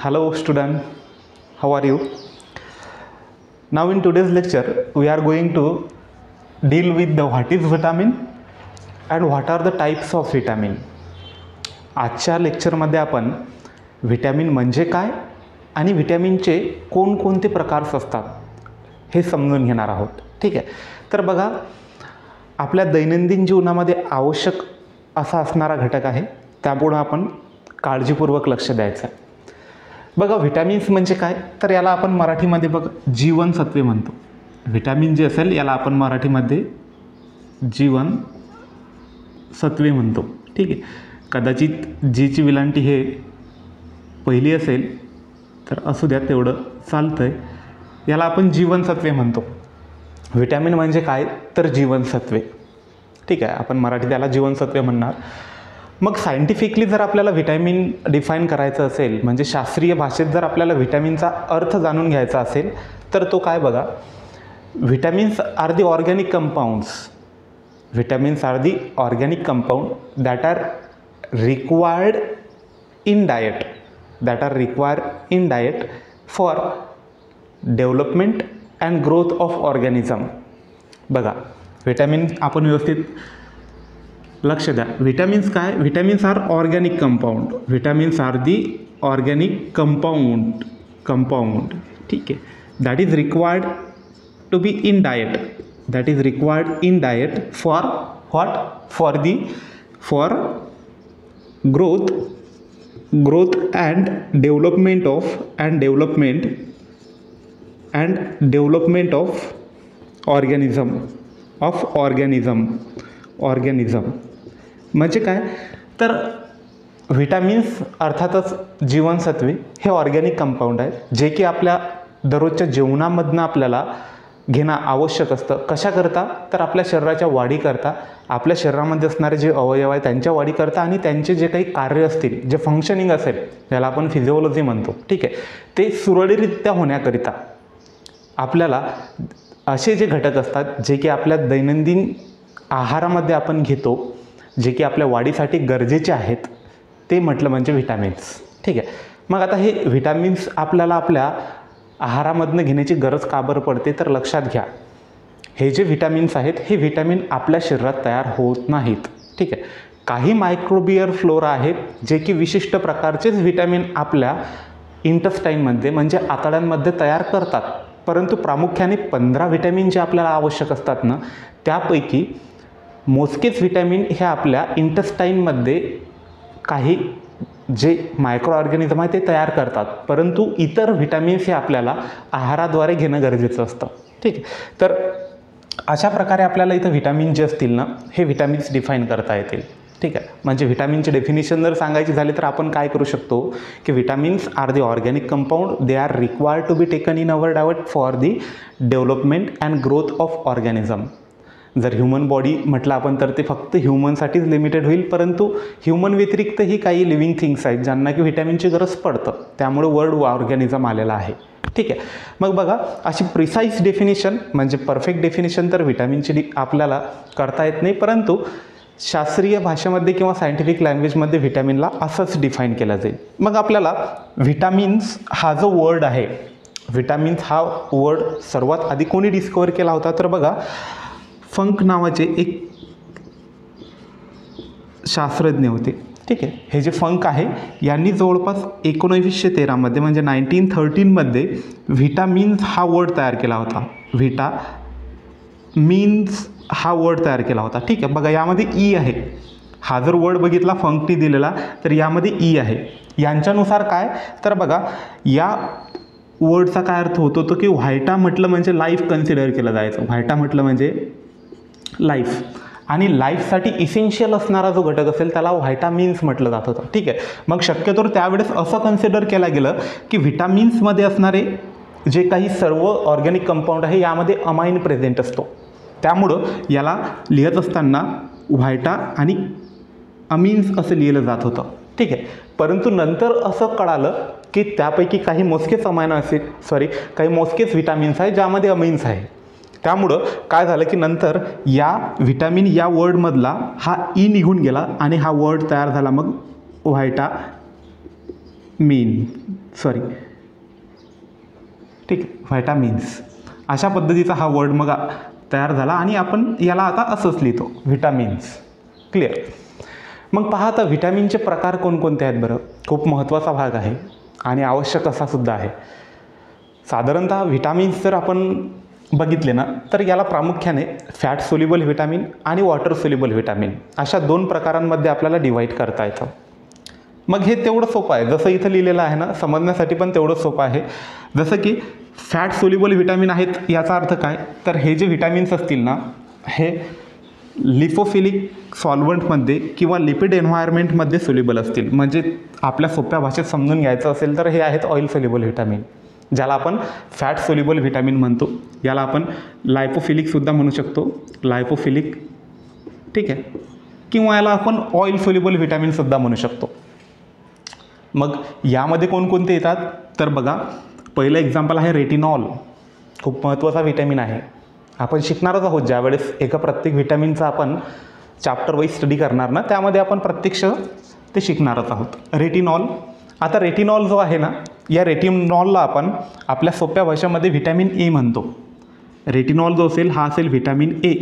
Hello student, how are you? Now in today's lecture we are going to deal with the what is vitamin and what are the types of vitamin. आजच्या लेक्चरमध्ये आपण vitamin म्हणजे काय आणि व्हिटॅमिनचे कोणकोणते प्रकार असतात हे समजून घेणार आहोत. ठीक आहे. तर बघा, आपल्या दैनंदिन जीवनामध्ये आवश्यक असा असणारा घटक आहे, त्यामुळे आपण काळजीपूर्वक लक्ष द्यायचं आहे. बघा, व्हिटॅमिन्स म्हणजे काय, तर याला आपण मराठीमध्ये जीवनसत्वे म्हणतो. व्हिटॅमिन जे असेल याला आपण मराठीमध्ये जीवनसत्वे म्हणतो. ठीक आहे. कदाचित जीची विलांटी हे पहिली असेल तर असू द्या, तेवढं चालतं आहे. याला आपण जीवनसत्वे म्हणतो. व्हिटॅमिन म्हणजे काय, तर जीवनसत्वे. ठीक आहे, आपण मराठीत त्याला जीवनसत्वे म्हणणार. मग सायंटिफिकली जर आपल्याला व्हिटॅमिन डिफाईन करायचं असेल, म्हणजे शास्त्रीय भाषेत जर आपल्याला व्हिटॅमिनचा अर्थ जाणून घ्यायचा असेल, तर तो काय बघा, vitamins are the organic compounds. Vitamins are the organic compound that are required in diet for development and growth of organism. बघा, व्हिटॅमिन आपण व्यवस्थित लक्ष द्या. व्हिटॅमिन्स काय, vitamins are organic compound. Vitamins are the organic compound. ठीक आहे. That is required to be in diet. That is required in diet for what, for growth and development of organism. म्हणजे काय, तर व्हिटॅमिन्स अर्थातच जीवनसत्वे हे organic compound आहेत, जे की आपल्या दररोजच्या जेवणामधनं आपल्याला घेणं आवश्यक असतं. कशाकरता, तर आपल्या शरीराच्या वाढीकरता, आपल्या शरीरामध्ये असणारे जे अवयव आहेत त्यांच्या वाढीकरता आणि त्यांचे जे काही कार्य असतील, जे फंक्शनिंग असेल, ज्याला आपण फिजिओलॉजी म्हणतो. ठीक आहे, ते सुरळीतरित्या होण्याकरिता आपल्याला असे जे घटक असतात, जे की आपल्या दैनंदिन आहारामध्ये आपण घेतो, जे की आपल्या वाढीसाठी गरजेचे आहेत, ते म्हटलं म्हणजे व्हिटॅमिन्स. ठीक आहे. मग आता हे व्हिटॅमिन्स आपल्याला आपल्या आहारामधनं घेण्याची गरज का बरं पडते, तर लक्षात घ्या, हे जे व्हिटॅमिन्स आहेत हे व्हिटॅमिन आपल्या शरीरात तयार होत नाहीत. ठीक आहे. काही मायक्रोबियल फ्लोरा आहेत, जे की विशिष्ट प्रकारचेच व्हिटॅमिन आपल्या इंटेस्टाईनमध्ये म्हणजे आतड्यांमध्ये तयार करतात. परंतु प्रामुख्याने 15 व्हिटॅमिन जे आपल्याला आवश्यक असतात ना, त्यापैकी मोजकेच व्हिटॅमिन हे आपल्या इंटेस्टाईनमध्ये काही जे मायक्रो ऑर्गॅनिझम आहे ते तयार करतात. परंतु इतर व्हिटॅमिन्स हे आपल्याला आहाराद्वारे घेणं गरजेचं असतं. ठीक आहे. तर अशा प्रकारे आपल्याला इथं व्हिटॅमिन जे असतील ना, हे व्हिटॅमिन्स डिफाईन करता येतील. ठीक आहे. म्हणजे व्हिटॅमिनचे डेफिनेशन जर सांगायची झाली तर आपण काय करू शकतो, की vitamins are the organic compound, they are required to be taken in our diet for the development and growth of organism. जर ह्युमन बॉडी म्हटलं आपण तर ते फक्त ह्युमनसाठीच लिमिटेड होईल, परंतु ह्युमन व्यतिरिक्तही काही लिव्हिंग थिंग्स आहेत ज्यांना की व्हिटॅमिनची गरज पडतं, त्यामुळे वर्ड ऑर्गॅनिझम आलेला आहे. ठीक आहे. मग बघा, अशी प्रिसाईज डेफिनेशन म्हणजे परफेक्ट डेफिनेशन तर व्हिटॅमिनची आपल्याला करता येत नाही, परंतु शास्त्रीय भाषेमध्ये किंवा सायंटिफिक लँग्वेजमध्ये व्हिटॅमिनला असंच डिफाईन केलं जाईल. मग आपल्याला व्हिटॅमिन्स हा जो वर्ड आहे, व्हिटॅमिन्स हा वर्ड सर्वात आधी कोणी डिस्कवर केला होता, तर बघा, फंक नावाचे एक शास्त्रज्ञ होते. ठीक आहे. हे जे फंक आहे यांनी जवळपास 1913 म्हणजे 1913 व्हिटॅमिन्स हा वर्ड तयार केला होता. व्हिटॅमिन्स हा वर्ड तयार केला होता. ठीक आहे. बघा, यामध्ये ई आहे. हा जर वर्ड बघितला फंकनी दिलेला तर यामध्ये ई आहे. यांच्यानुसार काय, तर बघा, या वर्डचा काय अर्थ होतो, तो की व्हायटा म्हटलं म्हणजे लाईफ कन्सिडर केलं जायचं. व्हायटा म्हटलं म्हणजे लाईफ, आणि लाईफसाठी इसेन्शियल असणारा जो घटक असेल त्याला व्हायटामिन्स म्हटलं जात होतं. ठीक आहे. मग शक्यतोवर त्यावेळेस असं कन्सिडर केलं गेलं की व्हिटॅमिन्समध्ये असणारे जे काही सर्व ऑर्गॅनिक कंपाऊंड आहे यामध्ये अमाइन प्रेझेंट असतो, त्यामुळं याला लिहित असताना व्हायटा आणि अमीन्स असं लिहिलं जात होतं. ठीक आहे. परंतु नंतर असं कळालं की त्यापैकी काही मोजकेच काही मोजकेच व्हिटॅमिन्स आहे ज्यामध्ये अमीन्स आहे. त्यामुळं काय झालं की नंतर या व्हिटॅमिन या वर्डमधला हा ई निघून गेला आणि हा वर्ड तयार झाला मग व्हायटामिन. ठीक आहे, व्हिटॅमिन्स अशा पद्धतीचा हा वर्ड मग तयार झाला आणि आपण याला आता असंच लिहितो, व्हिटॅमिन्स. क्लिअर. मग पहा आता व्हिटॅमिनचे प्रकार कोणकोणते आहेत बरं. खूप महत्त्वाचा भाग आहे आणि आवश्यक असा सुद्धा आहे. साधारणतः व्हिटॅमिन्स जर आपण बघितले ना तर याला प्रामुख्याने फॅट सोल्युबल व्हिटॅमिन आणि वॉटर सोल्युबल व्हिटॅमिन अशा 2 प्रकारांमध्ये आपल्याला डिवाईड करता येतं. मग हे तेवढं सोपं आहे, जसं इथं लिहिलेलं आहे ना, समजण्यासाठी पण तेवढं सोपं आहे. जसं की फॅट सोल्युबल व्हिटॅमिन आहेत, याचा अर्थ काय, तर हे जे व्हिटॅमिन्स असतील ना हे लिपोफिलिक सॉल्वंटमध्ये किंवा लिपिड एन्व्हायरमेंटमध्ये सोल्युबल असतील. म्हणजे आपल्या सोप्या भाषेत समजून घ्यायचं असेल तर हे आहेत ऑइल सोल्युबल व्हिटॅमिन, ज्याला आपण फॅट सोल्युबल व्हिटॅमिन म्हणतो. याला आपण लायपोफिलिकसुद्धा म्हणू शकतो, लायपोफिलिक. ठीक आहे, किंवा याला आपण ऑइल सोल्युबल व्हिटॅमिनसुद्धा म्हणू शकतो. मग यामध्ये कोणकोणते येतात तर बघा, पहिलं एक्झाम्पल आहे रेटिनॉल. खूप महत्त्वाचा व्हिटॅमिन आहे, आपण शिकणारच आहोत. ज्यावेळेस एका प्रत्येक व्हिटॅमिनचा आपण चॅप्टर वाईज स्टडी करणार ना, त्यामध्ये आपण प्रत्यक्ष ते शिकणारच आहोत. रेटिनॉल. आता रेटिनॉल जो आहे ना, या रेटिनॉलला आपण आपल्या सोप्या भाषेमध्ये व्हिटॅमिन ए म्हणतो. रेटिनॉल जो असेल हा असेल व्हिटॅमिन ए.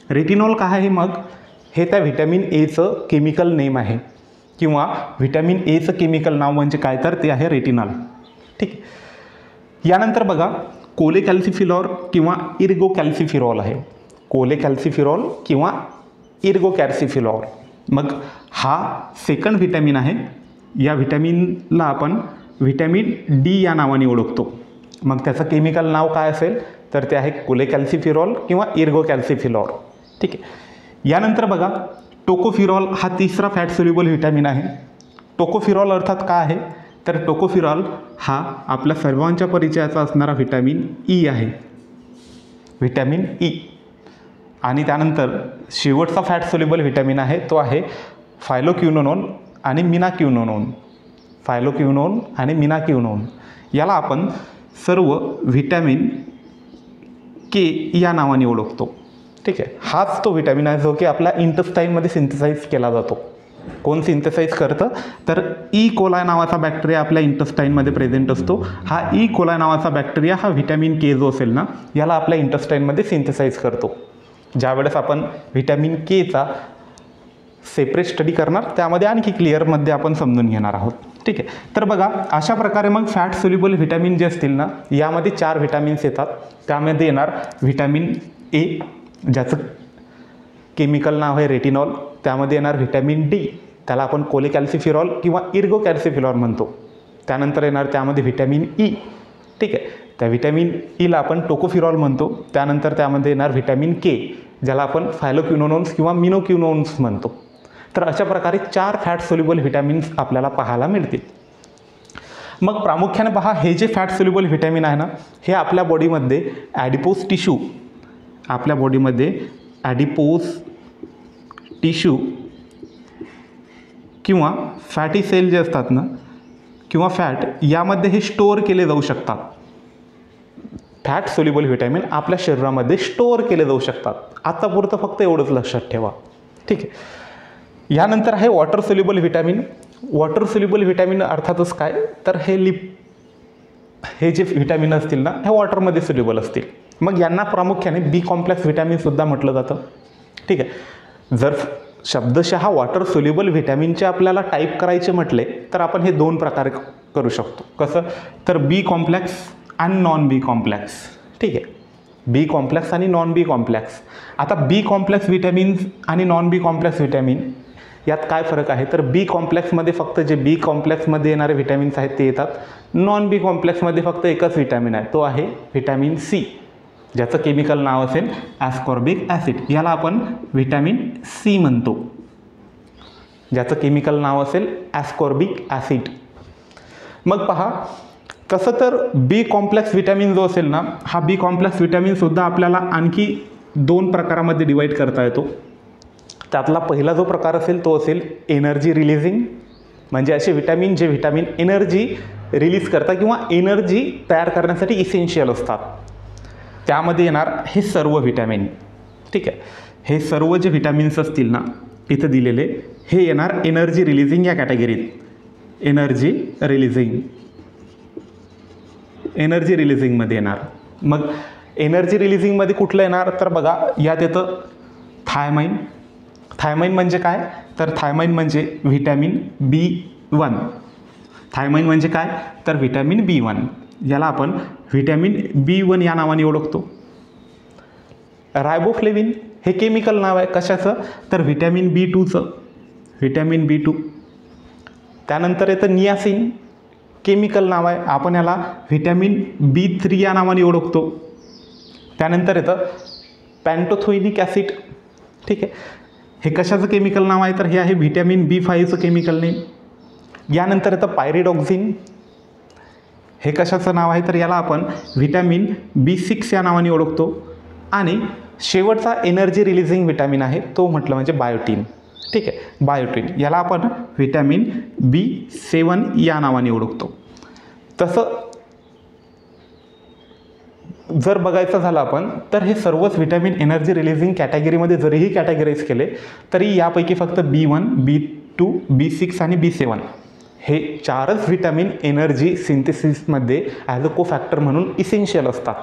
रेटिनॉल काय आहे मग, हे त्या व्हिटॅमिन एचं केमिकल नेम आहे किंवा व्हिटॅमिन एचं केमिकल नाव म्हणजे काय, तर ते आहे रेटिनॉल. ठीक. यानंतर बघा कोलेकॅल्सिफिरॉल किंवा इर्गोकॅल्सिफिरॉल आहे. कोलेकॅल्सिफिरॉल किंवा इर्गोकॅल्सिफिरॉल. मग हा सेकंड व्हिटॅमिन आहे. या व्हिटॅमिनला आपण व्हिटॅमिन डी या नावाने ओळखतो. मग त्याचं केमिकल नाव काय असेल तर ते आहे कोलेकॅल्सिफिरॉल किंवा इर्गोकॅल्सिफिरॉल. ठीक आहे. यानंतर बघा टोकोफिरॉल हा तिसरा फॅट सोल्युबल व्हिटॅमिन आहे. टोकोफिरॉल अर्थात काय आहे तर टोकोफिरॉल हा आपल्या सर्वांच्या परिचयाचा असणारा व्हिटॅमिन ई आहे, व्हिटॅमिन ई. आणि त्यानंतर शेवटचा फॅट सोल्युबल व्हिटॅमिन आहे, तो आहे फायलोक्विनोन आणि मिनाक्विनोन. फायलोक्विनोन आणि मिनाक्विनोन याला आपण सर्व व्हिटॅमिन के या नावाने ओळखतो. ठीक आहे. हाच तो व्हिटॅमिन आहे जो की आपल्या इंटेस्टाईनमध्ये सिंथेसाइज केला जातो. कोण सिंथेसाइज करतं तर ई कोलाय नावाचा बॅक्टेरिया आपल्या इंटेस्टाईनमध्ये प्रेझेंट असतो. हा ई कोलाय नावाचा बॅक्टेरिया हा व्हिटॅमिन के जो असेल ना याला आपल्या इंटेस्टाईनमध्ये सिंथेसाइज करतो. ज्यावेळेस आपण व्हिटॅमिन केचा सेपरेट स्टडी करणार त्यामध्ये आणखी क्लिअरमध्ये आपण समजून घेणार आहोत. ठीक आहे. तर बघा अशा प्रकारे मग फॅट सोल्युबल व्हिटॅमिन जे असतील ना यामध्ये 4 व्हिटॅमिन्स येतात. त्यामध्ये येणार व्हिटॅमिन ए ज्याचं केमिकल नाव आहे रेटिनॉल. त्यामध्ये येणार व्हिटॅमिन डी, त्याला आपण कोलेकॅल्सिफिरॉल किंवा इर्गोकॅल्सिफिरॉल म्हणतो. त्यानंतर येणार त्यामध्ये व्हिटॅमिन ई. ठीक आहे. त्या व्हिटॅमिन ईला आपण टोकोफिरॉल म्हणतो. त्यानंतर त्यामध्ये येणार व्हिटॅमिन के ज्याला आपण फायलोक्विनोन्स किंवा मिनोक्विनोन्स म्हणतो. तर अशा प्रकारे 4 फॅट सोल्युबल व्हिटॅमिन्स आपल्याला पाहायला मिळतील. मग प्रामुख्याने पहा, हे जे फॅट सोल्युबल व्हिटॅमिन आहे ना हे आपल्या बॉडीमध्ये ॲडिपोज टिश्यू, आपल्या बॉडीमध्ये ॲडिपोज टिश्यू किंवा फॅटी सेल जे असतात ना किंवा फॅट यामध्ये हे स्टोअर केले जाऊ शकतात. फॅट सोल्युबल व्हिटॅमिन आपल्या शरीरामध्ये स्टोअर केले जाऊ शकतात. आतापुरतं फक्त एवढंच लक्षात ठेवा. ठीक आहे. यानंतर आहे water soluble vitamin. Water soluble vitamin अर्थातच काय तर हे जे व्हिटॅमिन असतील ना हे वॉटरमध्ये सोल्युबल असतील. मग यांना प्रामुख्याने बी कॉम्प्लेक्स व्हिटॅमिनसुद्धा म्हटलं जातं. ठीक आहे. जर शब्दशः वॉटर सोल्युबल व्हिटॅमिनचे आपल्याला टाईप करायचे म्हटले तर आपण हे 2 प्रकारे करू शकतो. कसं तर बी कॉम्प्लेक्स आणि नॉन बी कॉम्प्लेक्स. ठीक आहे. बी कॉम्प्लेक्स आणि नॉन बी कॉम्प्लेक्स. आता बी कॉम्प्लेक्स व्हिटॅमिन्स आणि नॉन बी कॉम्प्लेक्स व्हिटॅमिन यात काय फरक आहे तर बी कॉम्प्लेक्समध्ये फक्त जे बी कॉम्प्लेक्समध्ये येणारे व्हिटॅमिन्स आहेत ते येतात. नॉन बी कॉम्प्लेक्समध्ये फक्त एकच व्हिटॅमिन आहे, तो आहे व्हिटॅमिन सी, ज्याचं केमिकल नाव असेल ॲस्कॉर्बिक ॲसिड. याला आपण व्हिटॅमिन सी म्हणतो, ज्याचं केमिकल नाव असेल ॲस्कॉर्बिक ॲसिड. मग पहा तसं तर बी कॉम्प्लेक्स व्हिटॅमिन जो असेल ना हा बी कॉम्प्लेक्स व्हिटॅमिनसुद्धा आपल्याला आणखी 2 प्रकारामध्ये डिवाईड करता येतो. त्यातला पहिला जो प्रकार असेल तो असेल एनर्जी रिलीजिंग, म्हणजे असे व्हिटॅमिन जे व्हिटॅमिन एनर्जी रिलीज करतात किंवा एनर्जी तयार करण्यासाठी इसेन्शियल असतात. त्यामध्ये येणार हे सर्व व्हिटॅमिन. ठीक आहे. हे सर्व जे व्हिटॅमिन्स असतील ना इथं दिलेले हे येणार एनर्जी रिलीजिंग या कॅटेगरीत. एनर्जी रिलीजिंगमध्ये येणार. मग एनर्जी रिलीजिंगमध्ये कुठलं येणार तर बघा यात येतं थायमाइन. थायमाइन म्हणजे काय तर थायमाइन म्हणजे व्हिटॅमिन B1. थायमाइन म्हणजे काय तर व्हिटॅमिन B1. याला आपण व्हिटॅमिन B1 या नावाने ओळखतो. रायबोफ्लेविन हे केमिकल नाव आहे कशाचं तर व्हिटॅमिन B2चं, व्हिटॅमिन B2. त्यानंतर येतं नियासिन, केमिकल नाव आहे, आपण याला व्हिटॅमिन B3 या नावाने ओळखतो. त्यानंतर येतं पॅन्टोथोइनिक ॲसिड. ठीक आहे, हे कशाचं केमिकल नाव आहे तर हे आहे व्हिटॅमिन B5चं केमिकल नेम. यानंतर येतं पायरिडॉक्झिन, हे कशाचं नाव आहे तर याला आपण व्हिटॅमिन B6 या नावाने ओळखतो. आणि शेवटचा एनर्जी रिलीजिंग व्हिटॅमिन आहे तो म्हटलं म्हणजे बायोटीन. ठीक आहे, बायोटीन याला आपण व्हिटॅमिन B7 या नावाने ओळखतो. तसं जर बघायचं झालं आपण तर हे सर्वच व्हिटॅमिन एनर्जी रिलीजिंग कॅटेगरीमध्ये जरीही कॅटेगराईज केले तरी यापैकी फक्त B1, B2, B6 आणि B7 हे चारच व्हिटॅमिन एनर्जी सिंथेसिसमध्ये ॲज अ कोफॅक्टर म्हणून इसेन्शियल असतात.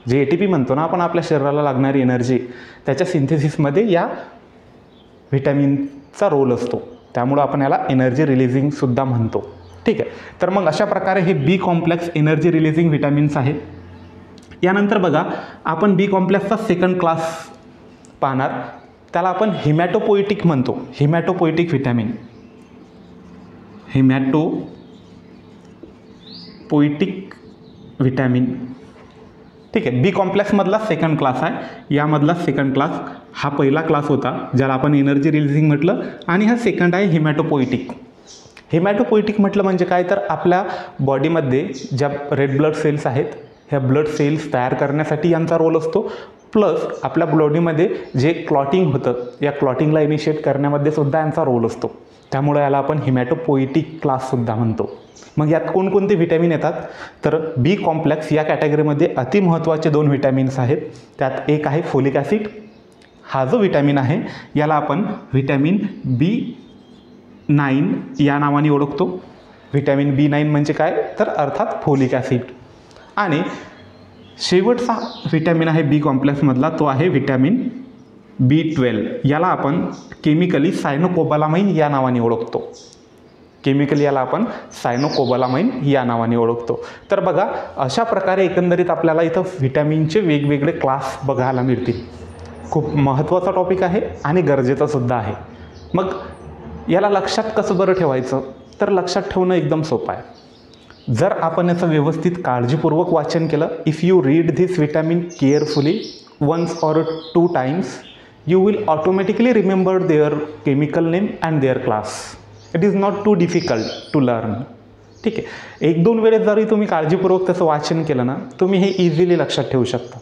जे ATP म्हणतो ना आपण आपल्या शरीराला लागणारी एनर्जी, त्याच्या सिंथेसिसमध्ये या व्हिटॅमिनचा रोल असतो. त्यामुळं आपण याला एनर्जी रिलीजिंगसुद्धा म्हणतो. ठीक आहे, तर मग अशा प्रकारे हे B complex energy releasing vitamins आहेत. यानंतर बघा आपण B कॉम्प्लेक्सचा सेकंड क्लास पाहणार, त्याला आपण हिमॅटोपोएटिक म्हणतो. हिमॅटोपोएटिक व्हिटॅमिन, हिमॅटोपोएटिक व्हिटॅमिन. ठीक आहे, B कॉम्प्लेक्समधला सेकंड क्लास आहे. यामधला सेकंड क्लास हा पहिला क्लास होता ज्याला आपण एनर्जी रिलीजिंग म्हटलं, आणि हा सेकंड आहे हिमॅटोपोएटिक. हिमॅटोपोएटिक म्हटलं म्हणजे काय तर आपल्या बॉडीमध्ये ज्या रेड ब्लड सेल्स आहेत ह्या ब्लड सेल्स तयार करण्यासाठी यांचा रोल असतो. प्लस आपल्या बॉडीमध्ये जे क्लॉटिंग होतं या क्लॉटिंगला इनिशिएट करण्यामध्ये सुद्धा यांचा रोल असतो. त्यामुळे याला आपण हिमॅटोपोएटिक क्लाससुद्धा म्हणतो. मग यात कोणकोणते व्हिटॅमिन येतात तर B कॉम्प्लेक्स या कॅटेगरीमध्ये अतिमहत्त्वाचे 2 व्हिटॅमिन्स आहेत. त्यात एक आहे फोलिक ॲसिड. हा जो व्हिटॅमिन आहे याला आपण व्हिटॅमिन B9 या नावाने ओळखतो. व्हिटॅमिन B9 म्हणजे काय तर अर्थात फोलिक ॲसिड. आणि शेवटचा व्हिटॅमिन आहे B कॉम्प्लेक्समधला तो आहे व्हिटॅमिन B12. याला आपण केमिकली सायनोकोबालामाइन या नावाने ओळखतो. केमिकली याला आपण सायनोकोबालामाइन या नावाने ओळखतो. तर बघा अशा प्रकारे एकंदरीत आपल्याला इथं व्हिटॅमिनचे वेगवेगळे क्लास बघायला मिळतील. खूप महत्त्वाचा टॉपिक आहे आणि गरजेचासुद्धा आहे. मग याला लक्षात कसं बरं ठेवायचं तर लक्षात ठेवणं एकदम सोपं आहे. जर आपण याचं व्यवस्थित काळजीपूर्वक वाचन केलं, if you read this vitamin carefully once or 2 times you will automatically remember their chemical name and their class. It is not too difficult to learn. ठीक आहे, 1-2 वेळेस जरी तुम्ही काळजीपूर्वक त्याचं वाचन केलं ना तुम्ही हे इझिली लक्षात ठेवू शकता.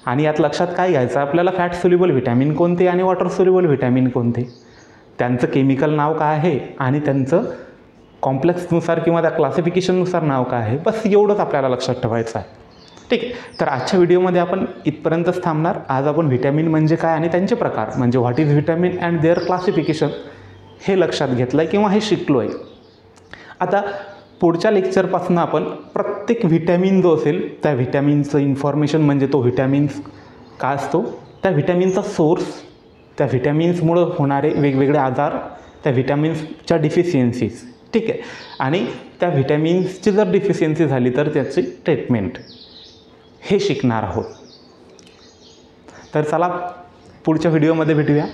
आणि यात लक्षात काय घ्यायचं आपल्याला फॅट सोल्युबल व्हिटॅमिन कोणते आणि वॉटर सोल्युबल व्हिटॅमिन कोणते, त्यांचं केमिकल नाव काय आहे आणि त्यांचं कॉम्प्लेक्सनुसार किंवा त्या क्लासिफिकेशननुसार नाव काय आहे, बस एवढंच आपल्याला लक्षात ठेवायचं आहे. ठीक आहे, तर आजच्या व्हिडिओमध्ये आपण इथपर्यंतच थांबणार. आज आपण व्हिटॅमिन म्हणजे काय आणि त्यांचे प्रकार म्हणजे what is vitamin and their classification हे लक्षात घेतलं आहे किंवा हे शिकलो आहे. आता पुढच्या लेक्चरपासून आपण प्रत्येक व्हिटॅमिन जो असेल त्या व्हिटॅमिनचं इन्फॉर्मेशन म्हणजे तो व्हिटॅमिन्स काय असतो, त्या व्हिटॅमिनचा सोर्स, त्या व्हिटॅमिन्समुळं होणारे वेगवेगळे आजार, त्या व्हिटॅमिन्सच्या डिफिशियन्सीज. ठीक आहे, आणि त्या व्हिटॅमिन्सची जर डिफिशियन्सी झाली तर त्याची ट्रीटमेंट हे शिकणार आहोत. तर चला पुढच्या व्हिडिओमध्ये भेटूया.